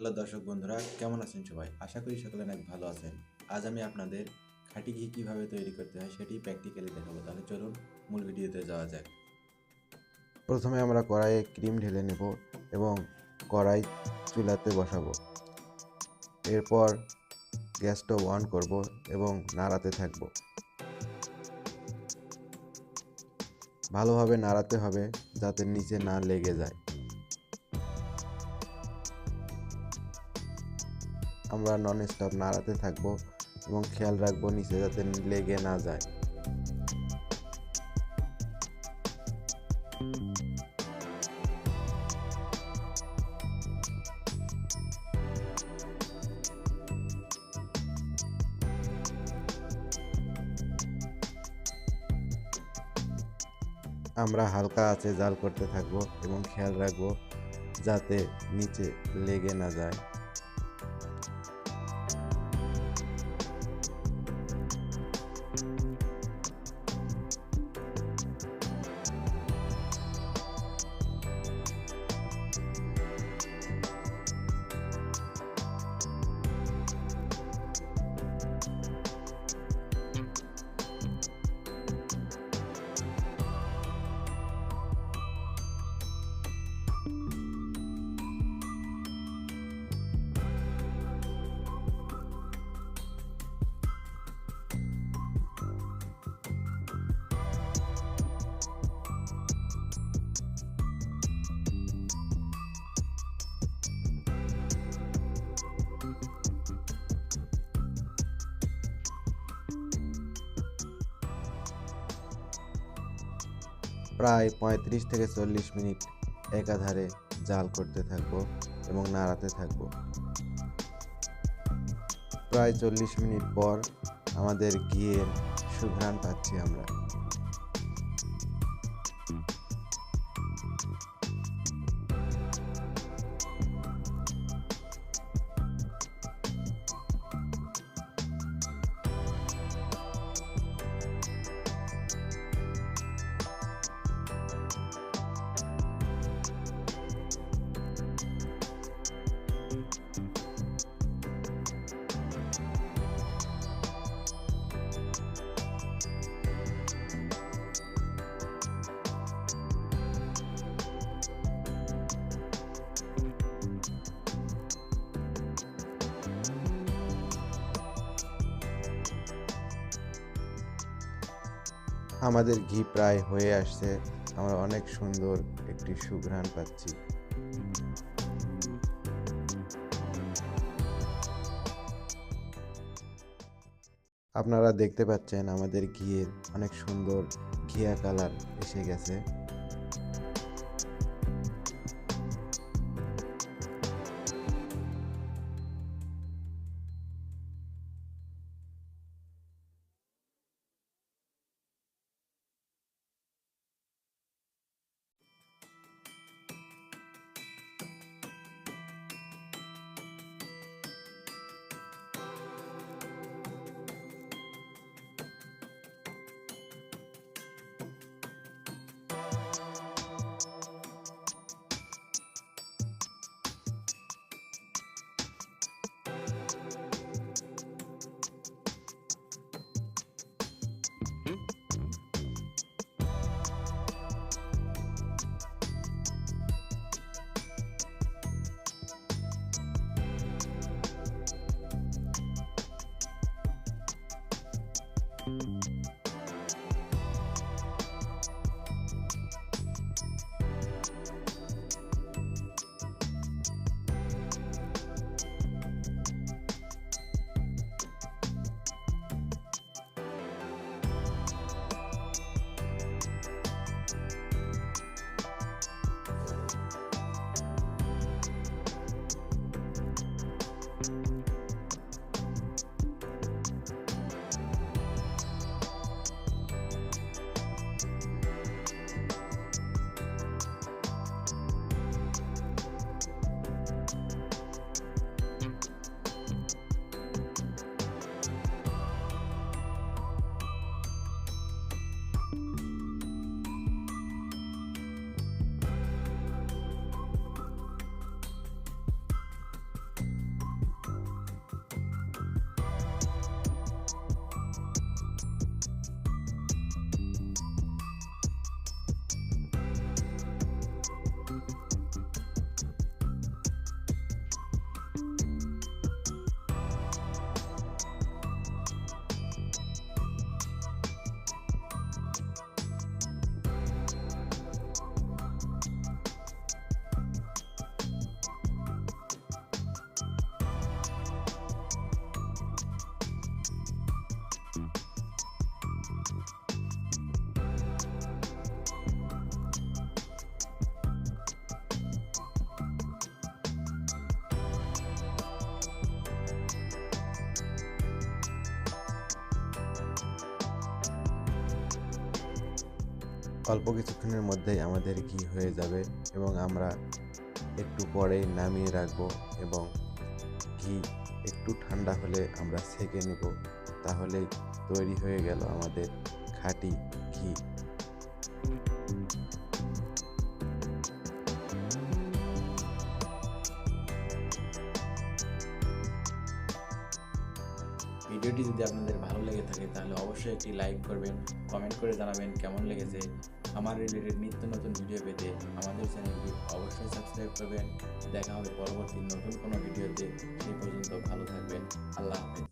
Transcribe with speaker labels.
Speaker 1: Hello দর্শক বন্ধুরা, কেমন আছেন সবাই? আশা করি সকলে অনেক ভালো আছেন। আজ আমি আপনাদের খাঁটি ঘি কীভাবে তৈরি করতে হয় সেটি প্র্যাকটিক্যালি দেখাবো। তাহলে চলুন মূল ভিডিওতে যাওয়া যাক। প্রথমে আমরা কড়াইয়ে ক্রিম ঢেলে নেব এবং কড়াই চুলাতে বসাবো। এরপর গ্যাস স্টোভ অন করব এবং নাড়াতে থাকবো। ভালোভাবে নাড়াতে হবে যাতে নিচে না লেগে যায়। আমরা নন স্টপ নাড়াতে থাকবো এবং খেয়াল রাখবো নিচে যাতে লেগে না যায়। আমরা হালকা আঁচে জাল করতে থাকবো এবং খেয়াল রাখবো যাতে নিচে লেগে না যায়। প্রায় 35 থেকে 40 মিনিট একাধারে জাল করতে থাকবো এবং নাড়াতে থাকবো। প্রায় 40 মিনিট পর আমাদের ঘিয়ের সুঘ্রাণ পাচ্ছি আমরা। আমাদের ঘি প্রায় হয়ে আসছে, আমরা অনেক সুন্দর একটি সুঘ্রাণ পাচ্ছি। আপনারা দেখতে পাচ্ছেন আমাদের ঘিয়ের অনেক সুন্দর ঘিয়া কালার এসে গেছে। অল্প কিছুক্ষণের মধ্যেই আমাদের ঘি হয়ে যাবে এবং আমরা একটু পরেই নামিয়ে রাখবো এবং ঘি একটু ঠান্ডা হলে আমরা ছেঁকে নেব। তাহলেই তৈরি হয়ে গেল আমাদের খাঁটি ঘি। ভিডিওটি যদি আপনাদের ভালো লেগে থাকে তাহলে অবশ্যই একটি লাইক করবেন, কমেন্ট করে জানাবেন কেমন লেগেছে। আমার রিলেটেড নিত্য নতুন ভিডিও পেতে আমাদের চ্যানেলটি অবশ্যই সাবস্ক্রাইব করবেন। দেখা হবে পরবর্তী নতুন কোনো ভিডিওতে। সেই পর্যন্ত ভালো থাকবেন। আল্লাহ হাফেজ।